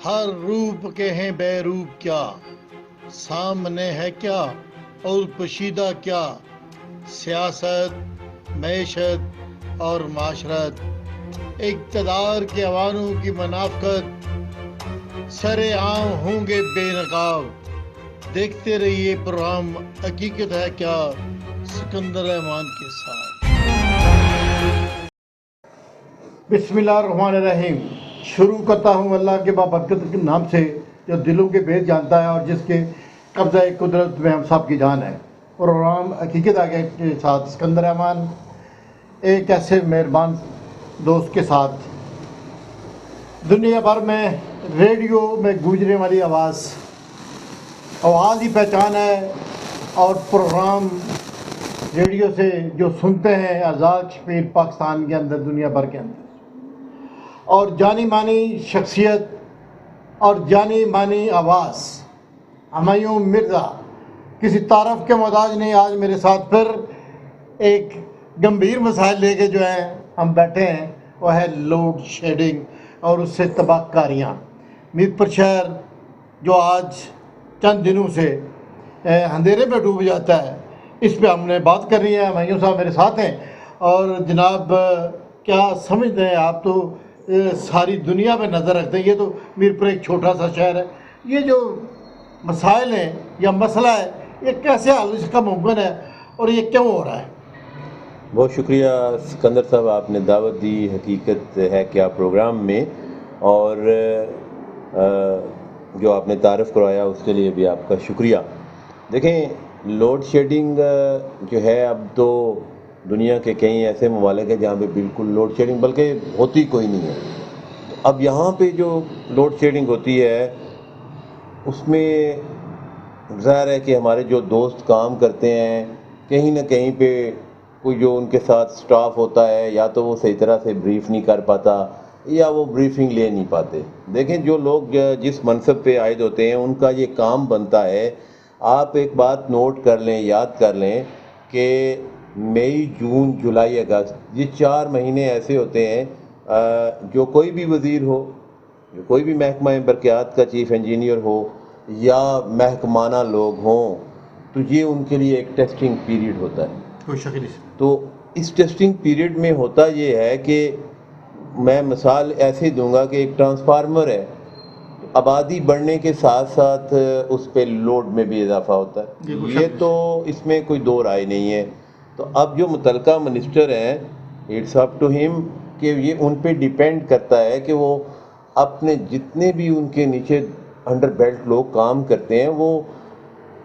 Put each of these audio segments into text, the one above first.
ہر روپ کے ہیں بے روپ کیا، سامنے ہے کیا اور پوشیدہ کیا، سیاست، معیشت اور معاشرت، اقتدار کے عوانوں کی منافقت، سر عام ہوں گے بے نقاب۔ دیکھتے رہیے پروگرام حقیقت ہے کیا، سکندر احمان کے ساتھ۔ بسم اللہ الرحمن الرحیم۔ شروع کرتا ہوں اللہ کے بابرکت کے نام سے، جو دلوں کے بھید جانتا ہے اور جس کے قبضہ قدرت میں ہم سب کی جان ہے۔ پروگرام حقیقت آگے کے ساتھ سکندر احمان، ایک ایسے مہربان دوست کے ساتھ دنیا بھر میں ریڈیو میں گونجنے والی آواز ہی پہچان ہے، اور پروگرام ریڈیو سے جو سنتے ہیں آزاد کشمیر پاکستان کے اندر، دنیا بھر کے اندر، اور جانی مانی شخصیت اور جانی مانی آواز ہمایوں مرزا کسی تعارف کے محتاج نہیں۔ آج میرے ساتھ پھر ایک گمبھیر مسائل لے کے جو ہیں ہم بیٹھے ہیں، وہ ہے لوڈ شیڈنگ اور اس سے تباہ کاریاں۔ میر پر شہر جو آج چند دنوں سے اندھیرے میں ڈوب جاتا ہے، اس پہ ہم نے بات کرنی ہے۔ ہمایوں صاحب میرے ساتھ ہیں، اور جناب کیا سمجھتے ہیں آپ؟ تو ساری دنیا میں نظر رکھتے ہیں، یہ تو میر پر ایک چھوٹا سا شہر ہے، یہ جو مسائل ہیں یا مسئلہ ہے، یہ کیسے حل اس کا ممکن ہے اور یہ کیوں ہو رہا ہے؟ بہت شکریہ سکندر صاحب، آپ نے دعوت دی حقیقت ہے کیا پروگرام میں، اور جو آپ نے تعارف کروایا اس کے لیے بھی آپ کا شکریہ۔ دیکھیں، لوڈ شیڈنگ جو ہے، اب تو دنیا کے کئی ایسے ممالک ہیں جہاں پہ بالکل لوڈ شیڈنگ بلکہ ہوتی کوئی نہیں ہے۔ اب یہاں پہ جو لوڈ شیڈنگ ہوتی ہے اس میں ظاہر ہے کہ ہمارے جو دوست کام کرتے ہیں، کہیں نہ کہیں پہ کوئی جو ان کے ساتھ سٹاف ہوتا ہے، یا تو وہ صحیح طرح سے بریف نہیں کر پاتا یا وہ بریفنگ لے نہیں پاتے۔ دیکھیں، جو لوگ جس منصب پہ عائد ہوتے ہیں ان کا یہ کام بنتا ہے۔ آپ ایک بات نوٹ کر لیں، یاد کر لیں کہ مئی، جون، جولائی، اگست، یہ 4 مہینے ایسے ہوتے ہیں جو کوئی بھی وزیر ہو، جو کوئی بھی محکمہ برقیات کا چیف انجینئر ہو یا محکمانہ لوگ ہوں، تو یہ ان کے لیے ایک ٹیسٹنگ پیریڈ ہوتا ہے۔ کوئی شکل اس تو اس ٹیسٹنگ پیریڈ میں ہوتا یہ ہے کہ میں مثال ایسے دوں گا کہ ایک ٹرانسفارمر ہے، آبادی بڑھنے کے ساتھ ساتھ اس پہ لوڈ میں بھی اضافہ ہوتا ہے، یہ تو اس میں کوئی دو رائے نہیں ہے۔ تو اب جو متعلقہ منسٹر ہیں، اٹس اپ ٹو ہم کہ یہ ان پہ ڈیپینڈ کرتا ہے کہ وہ اپنے جتنے بھی ان کے نیچے انڈر بیلٹ لوگ کام کرتے ہیں، وہ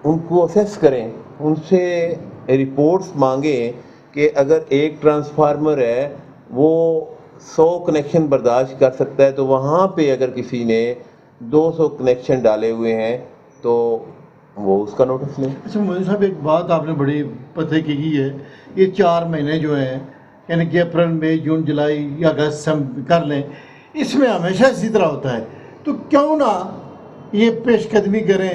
ان کو اسیس کریں، ان سے رپورٹس مانگیں کہ اگر ایک ٹرانسفارمر ہے وہ 100 کنیکشن برداشت کر سکتا ہے، تو وہاں پہ اگر کسی نے 200 کنیکشن ڈالے ہوئے ہیں تو وہ اس کا نوٹس لیں۔ اچھا مودی صاحب، ایک بات آپ نے بڑی پتہ کی ہے، یہ 4 مہینے جو ہیں، یعنی کہ اپریل، مئی، جون، جولائی یا اگست ہم کر لیں، اس میں ہمیشہ اسی طرح ہوتا ہے، تو کیوں نہ یہ پیش قدمی کریں؟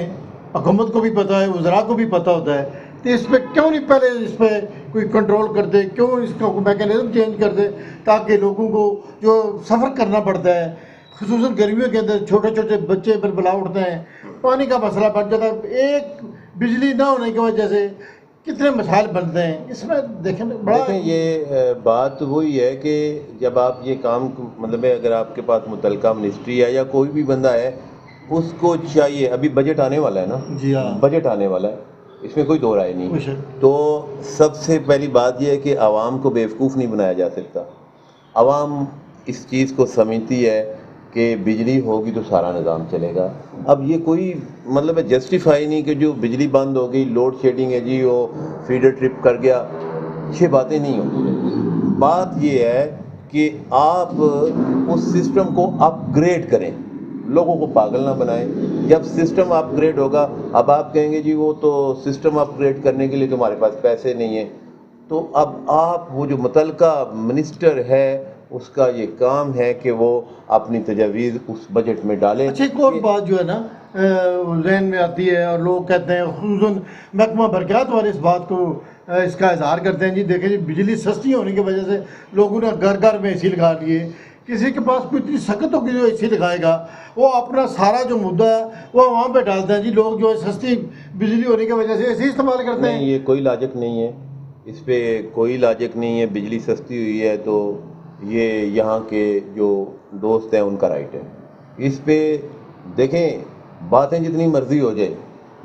حکومت کو بھی پتہ ہے، وزراء کو بھی پتہ ہوتا ہے، تو اس پہ کیوں نہیں پہلے اس پہ کوئی کنٹرول کرتے؟ کیوں اس کا میکینزم چینج کر دے تاکہ لوگوں کو جو سفر کرنا پڑتا ہے، خصوصاً گرمیوں کے اندر چھوٹے چھوٹے بچے بلا اٹھتے ہیں، پانی کا مسئلہ بن جاتا ہے، ایک بجلی نہ ہونے کی وجہ سے کتنے مسائل بنتے ہیں، اس میں دیکھیں یہ بات وہی ہے کہ جب آپ یہ کام، مطلب ہے اگر آپ کے پاس متعلقہ منسٹری ہے یا کوئی بھی بندہ ہے، اس کو چاہیے، ابھی بجٹ آنے والا ہے نا، جی ہاں، بجٹ آنے والا ہے، اس میں کوئی دو رائے نہیں، تو سب سے پہلی بات یہ ہے کہ عوام کو بیوقوف نہیں بنایا جا سکتا۔ عوام اس چیز کو سمجھتی ہے کہ بجلی ہوگی تو سارا نظام چلے گا۔ اب یہ کوئی مطلب ہے جسٹیفائی نہیں کہ جو بجلی بند ہو گئی، لوڈ شیڈنگ ہے جی، وہ فیڈر ٹرپ کر گیا، یہ باتیں نہیں ہوتی۔ بات یہ ہے کہ آپ اس سسٹم کو اپ گریڈ کریں، لوگوں کو پاگل نہ بنائیں۔ جب سسٹم اپ گریڈ ہوگا، اب آپ کہیں گے جی وہ تو سسٹم اپ گریڈ کرنے کے لیے تمہارے پاس پیسے نہیں ہیں، تو اب آپ وہ جو متعلقہ منسٹر ہے اس کا یہ کام ہے کہ وہ اپنی تجاویز اس بجٹ میں ڈالیں۔ اچھا، ایک اور بات جو ہے نا ذہن میں آتی ہے، اور لوگ کہتے ہیں، خصوصاً محکمہ برقیات والے اس بات کو اس کا اظہار کرتے ہیں، جی دیکھیں جی بجلی سستی ہونے کی وجہ سے لوگوں نے گھر گھر میں اے سی لگا لیے، किसी के पास कोई इतनी सख्त होगी जो एसी लगाएगा, वो अपना सारा जो मुद्दा है वो वहाँ पे डालते हैं जी। लोग जो है सस्ती बिजली होने की वजह से एसी इस्तेमाल करते हैं। नहीं, ये कोई लॉजिक नहीं है, इस पे कोई लॉजिक नहीं है। बिजली सस्ती हुई है तो ये यहाँ के जो दोस्त हैं उनका राइट है। इस पे देखें, बातें जितनी मर्जी हो जाए,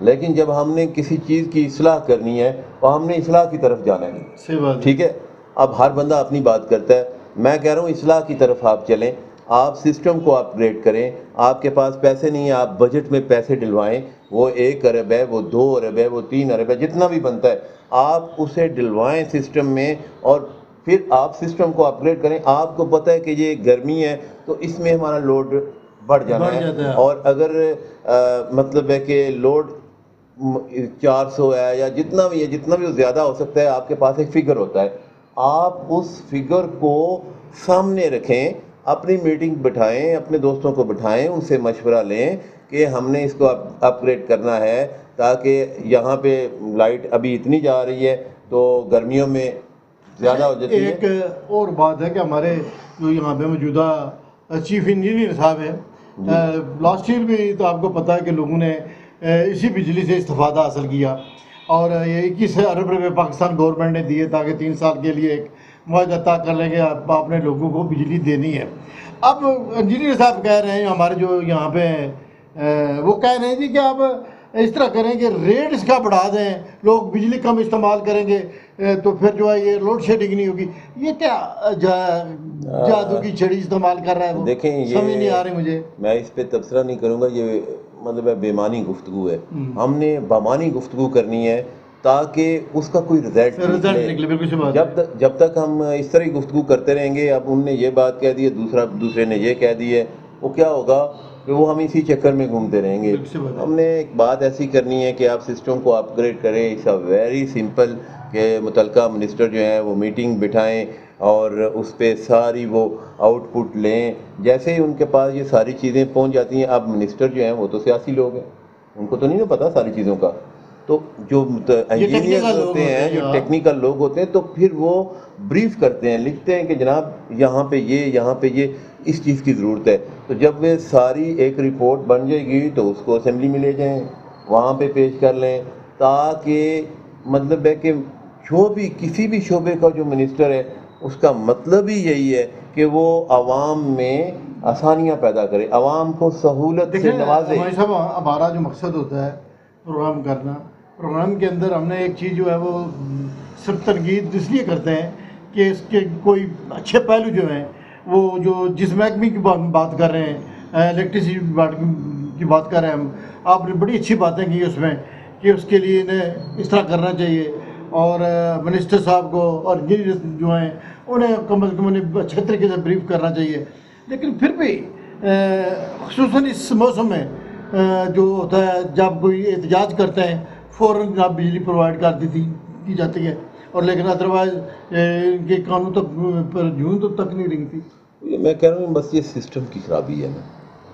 लेकिन जब हमने किसी चीज़ की इस्लाह करनी है तो हमने इस्लाह की तरफ जाना है। सही बात है। ठीक है, अब हर बंदा अपनी बात करता है, मैं कह रहा हूँ इस्लाह की तरफ आप चलें, आप सिस्टम को अपग्रेड करें। आपके पास पैसे नहीं है, आप बजट में पैसे डलवाएं। वो 1 अरब है, वो 2 अरब है, वो 3 अरब है, जितना भी बनता है आप उसे डलवाएं सिस्टम में, और फिर आप सिस्टम को अपग्रेड करें। आपको पता है कि ये गर्मी है तो इसमें हमारा लोड बढ़ जाना जाता है, है। और अगर मतलब है कि लोड 400 है या जितना भी है, जितना भी ज़्यादा हो सकता है, आपके पास एक फिगर होता है, आप उस फिगर को सामने रखें, अपनी मीटिंग बिठाएं, अपने दोस्तों को बिठाएं, उनसे मशवरा लें कि हमने इसको अपग्रेड करना है, ताकि यहाँ पे लाइट अभी इतनी जा रही है तो गर्मियों में ज़्यादा हो जाती है। एक और बात है कि हमारे जो यहाँ पे मौजूदा चीफ इंजीनियर साहब हैं, लास्ट ईयर भी तो आपको पता है कि लोगों ने इसी बिजली से इस्तेफादा हासिल किया, और ये 21 अरब रुपये पाकिस्तान गवर्नमेंट ने दिए ताकि 3 साल के लिए एक मुआहदा तय कर लेंगे आपने लोगों को बिजली देनी है। अब इंजीनियर साहब कह रहे हैं, हमारे जो यहाँ पे वो कह रहे हैं जी कि आप इस तरह करें कि रेट इसका बढ़ा दें, लोग बिजली कम इस्तेमाल करेंगे तो फिर जो है ये लोड शेडिंग नहीं होगी। ये क्या जादू की छड़ी इस्तेमाल कर रहा है वो? देखें, ये समझ नहीं आ रही मुझे। मैं इस पे तबसरा नहीं करूँगा, ये मतलब है बेमानी गुफ्तगू है। हमने बेमानी गुफ्तगू करनी है ताकि उसका कोई रिजल्ट निकले। बिल्कुल सही बात है। जब तक हम इस तरह की गुफ्तगू करते रहेंगे, अब उनने ये बात कह दी है, दूसरे ने ये कह दी है, वो क्या होगा कि वो हम इसी चक्कर में घूमते रहेंगे। हमने एक बात ऐसी करनी है कि आप सिस्टम को अपग्रेड करें। इट्स अ वेरी सिंपल कि मुतलका मिनिस्टर जो हैं वो मीटिंग बिठाएं और उस पर सारी वो आउटपुट लें। जैसे ही उनके पास ये सारी चीज़ें पहुंच जाती हैं, अब मिनिस्टर जो हैं वो तो सियासी लोग हैं, उनको तो नहीं ना पता सारी चीज़ों का, तो जो इंजीनियर होते हैं, जो टेक्निकल लोग होते हैं, तो फिर वो ब्रीफ करते हैं, लिखते हैं कि जनाब यहाँ पे ये इस चीज़ की ज़रूरत है। तो जब वे सारी एक रिपोर्ट बन जाएगी तो उसको असेंबली में ले जाएं, वहाँ पे पेश कर लें, ताकि मतलब है कि जो भी किसी भी शोबे का जो मिनिस्टर है उसका मतलब ही यही है कि वो आवाम में आसानियाँ पैदा करे, आवाम को सहूलत से नवाजे। हमारा जो मकसद होता है प्रोग्राम करना, प्रोग्राम के अंदर हमने एक चीज़ जो है वो सिर्फ तनकीद इसलिए करते हैं कि इसके कोई अच्छे पहलू जो हैं, वो जो जिस महकमे की बात कर रहे हैं, इलेक्ट्रिसिटी की बात कर रहे हैं हम, आपने बड़ी अच्छी बातें की उसमें कि उसके लिए इन्हें इस तरह करना चाहिए, और मिनिस्टर साहब को और इंजीनियर जो हैं उन्हें कम अज़ कम उन्हें अच्छे तरीके से ब्रीफ करना चाहिए। लेकिन फिर भी ख़ुसूसन इस मौसम में जो होता है, जब कोई एहतजाज करते हैं फ़ौरन आप बिजली प्रोवाइड कर की जाती है, और लेकिन अदरवाइज़ इनके कानून तक पर जून तक नहीं रिंगती। मैं कह रहा हूँ बस ये सिस्टम की खराबी है ना।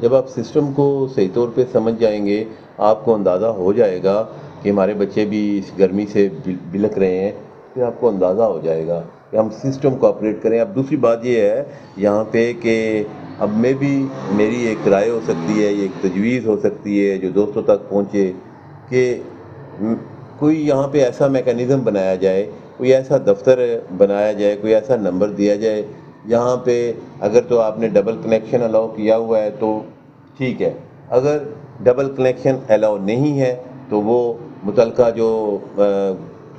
जब आप सिस्टम को सही तौर पे समझ जाएंगे, आपको अंदाज़ा हो जाएगा कि हमारे बच्चे भी इस गर्मी से बिलख रहे हैं, फिर आपको अंदाज़ा हो जाएगा कि हम सिस्टम को अपग्रेड करें। अब दूसरी बात ये है यहाँ पे कि अब मेरी एक राय हो सकती है, ये एक तजवीज़ हो सकती है जो दोस्तों तक पहुँचे, कि कोई यहाँ पे ऐसा मैकेनिज़्म बनाया जाए, कोई ऐसा दफ्तर बनाया जाए, कोई ऐसा नंबर दिया जाए यहाँ पे अगर तो आपने डबल कनेक्शन अलाउ किया हुआ है तो ठीक है, अगर डबल कनेक्शन अलाउ नहीं है तो वो मुतलका जो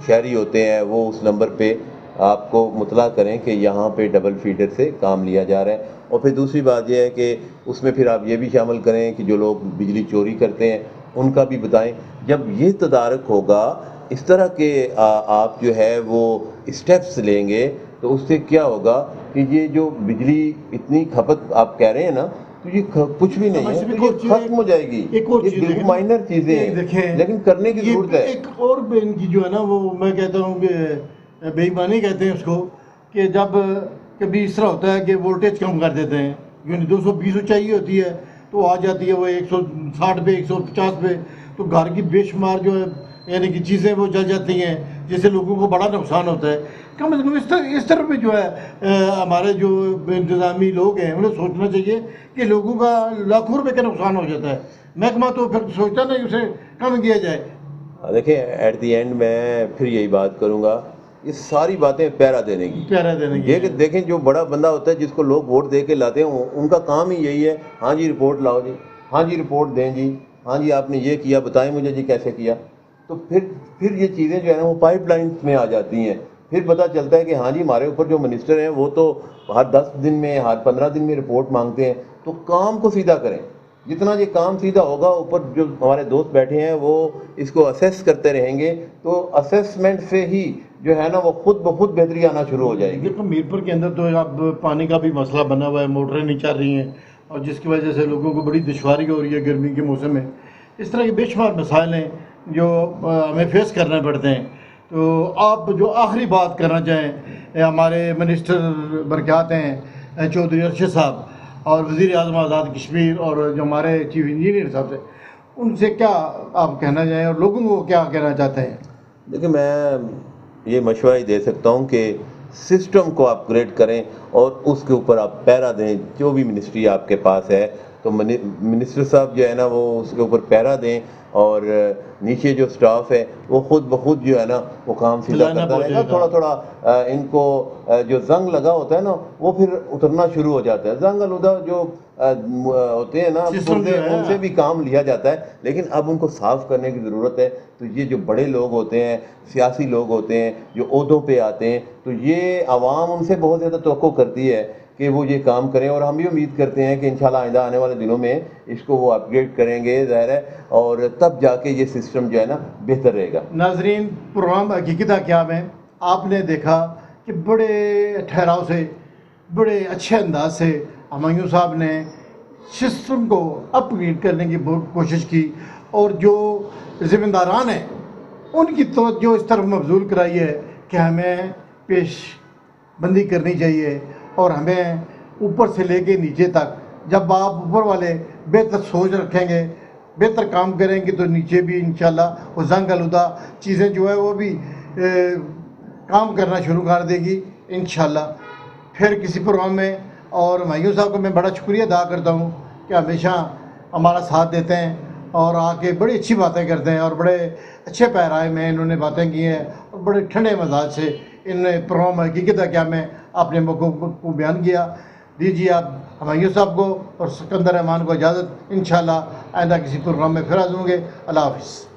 शहरी होते हैं वो उस नंबर पे आपको मुतला करें कि यहाँ पे डबल फीडर से काम लिया जा रहा है। और फिर दूसरी बात यह है कि उसमें फिर आप ये भी शामिल करें कि जो लोग बिजली चोरी करते हैं उनका भी बताएं। जब ये तदारक होगा, इस तरह के आप जो है वो स्टेप्स लेंगे, तो उससे क्या होगा कि ये जो बिजली इतनी खपत आप कह रहे हैं ना, तो ये कुछ भी नहीं है, तो ये खत्म हो जाएगी। ये माइनर चीज़ें हैं लेकिन करने की ज़रूरत है। एक और इनकी जो है ना, वो मैं कहता हूँ कि बेईमानी कहते हैं उसको, कि जब कभी इस तरह होता है कि वोल्टेज कम कर देते हैं, यानी 220 चाहिए होती है तो आ जाती है वो 160 पे 150 पे, तो घर की बेशुमार जो है यानी कि चीज़ें वो जल जाती हैं, जिससे लोगों को बड़ा नुकसान होता है। कम से कम इस तरह पे जो है हमारे जो इंतज़ामी लोग हैं उन्हें सोचना चाहिए कि लोगों का लाखों रुपए का नुकसान हो जाता है, महकमा तो फिर सोचता नहीं उसे कम किया जाए। देखिए एट दी एंड मैं फिर यही बात करूँगा, ये सारी बातें पहरा देने की, प्यारा देने की देखें जो बड़ा बंदा होता है जिसको लोग वोट दे के लाते हैं उनका काम ही यही है, हाँ जी रिपोर्ट लाओ जी, हाँ जी रिपोर्ट दें जी, हाँ जी आपने ये किया बताएं मुझे जी कैसे किया। तो फिर ये चीज़ें जो है ना वो पाइपलाइन में आ जाती हैं, फिर पता चलता है कि हाँ जी हमारे ऊपर जो मिनिस्टर हैं वो तो हर 10 दिन में हर 15 दिन में रिपोर्ट मांगते हैं। तो काम को सीधा करें, जितना ये काम सीधा होगा ऊपर जो हमारे दोस्त बैठे हैं वो इसको असेस करते रहेंगे, तो असेसमेंट से ही जो है ना वो खुद ब खुद बेहतरी आना शुरू हो जाएगी। देखो मीरपुर के अंदर तो अब पानी का भी मसला बना हुआ है, मोटरें नहीं चल रही हैं और जिसकी वजह से लोगों को बड़ी दुश्वारी हो रही है गर्मी के मौसम में। इस तरह के बेशुमार मसाइल हैं जो हमें फेस करने पड़ते हैं। तो आप जो आखिरी बात करना चाहें, हमारे मिनिस्टर बरक़ात हैं चौधरी अरशद साहब और वज़ीर आज़म आज़ाद कश्मीर और जो हमारे चीफ इंजीनियर साहब से, उनसे क्या आप कहना चाहें और लोगों को क्या कहना चाहते हैं? देखिए मैं ये मशवरा ही दे सकता हूँ कि सिस्टम को अपग्रेड करें और उसके ऊपर आप पहरा दें। जो भी मिनिस्ट्री आपके पास है तो मिनिस्टर साहब जो है ना वो उसके ऊपर पहरा दें और नीचे जो स्टाफ है वो खुद ब खुद जो है ना वो काम सीधा करता रहेगा। थोड़ा थोड़ा इनको जो जंग लगा होता है ना वो फिर उतरना शुरू हो जाता है। जंग आलूदा जो होते हैं ना उनसे भी काम लिया जाता है, लेकिन अब उनको साफ करने की ज़रूरत है। तो ये जो बड़े लोग होते हैं, सियासी लोग होते हैं जो ओहदों पे आते हैं, तो ये आवाम उनसे बहुत ज़्यादा तवक्को करती है कि वो ये काम करें और हम भी उम्मीद करते हैं कि इंशाल्लाह आइंदा आने वाले दिनों में इसको वो अपग्रेड करेंगे ज़ाहिर है, और तब जाके ये सिस्टम जो है ना बेहतर रहेगा। नाजरीन, प्रोग्राम हकीकत क्या में आपने देखा कि बड़े ठहराव से बड़े अच्छे अंदाज से हुमायूं साहब ने सिस्टम को अपग्रेड करने की कोशिश की और जो ज़िम्मेदारान हैं उनकी तवज्जो इस तरफ मबजूल कराई है कि हमें पेश बंदी करनी चाहिए और हमें ऊपर से लेके नीचे तक, जब आप ऊपर वाले बेहतर सोच रखेंगे, बेहतर काम करेंगे तो नीचे भी इंशाल्लाह वो जंग आलूदा चीज़ें जो है वो भी काम करना शुरू कर देगी इंशाल्लाह। फिर किसी प्रोग्राम में, और हुमायूं साहब को मैं बड़ा शुक्रिया अदा करता हूँ कि हमेशा हमारा साथ देते हैं और आके बड़ी अच्छी बातें करते हैं और बड़े अच्छे पैराए में इन्होंने बातें की हैं और बड़े ठंडे मिजाज से इन प्रोग्राम हकीकत क्या में अपने मौक़ों को बयान किया। दीजिए आप हुमायूं साहब को और सिकंदर रहमान को इजाज़त। इंशाल्लाह आइंदा किसी प्रोग्राम में फिर हाज़िर होंगे। अल्लाह हाफ़िज़।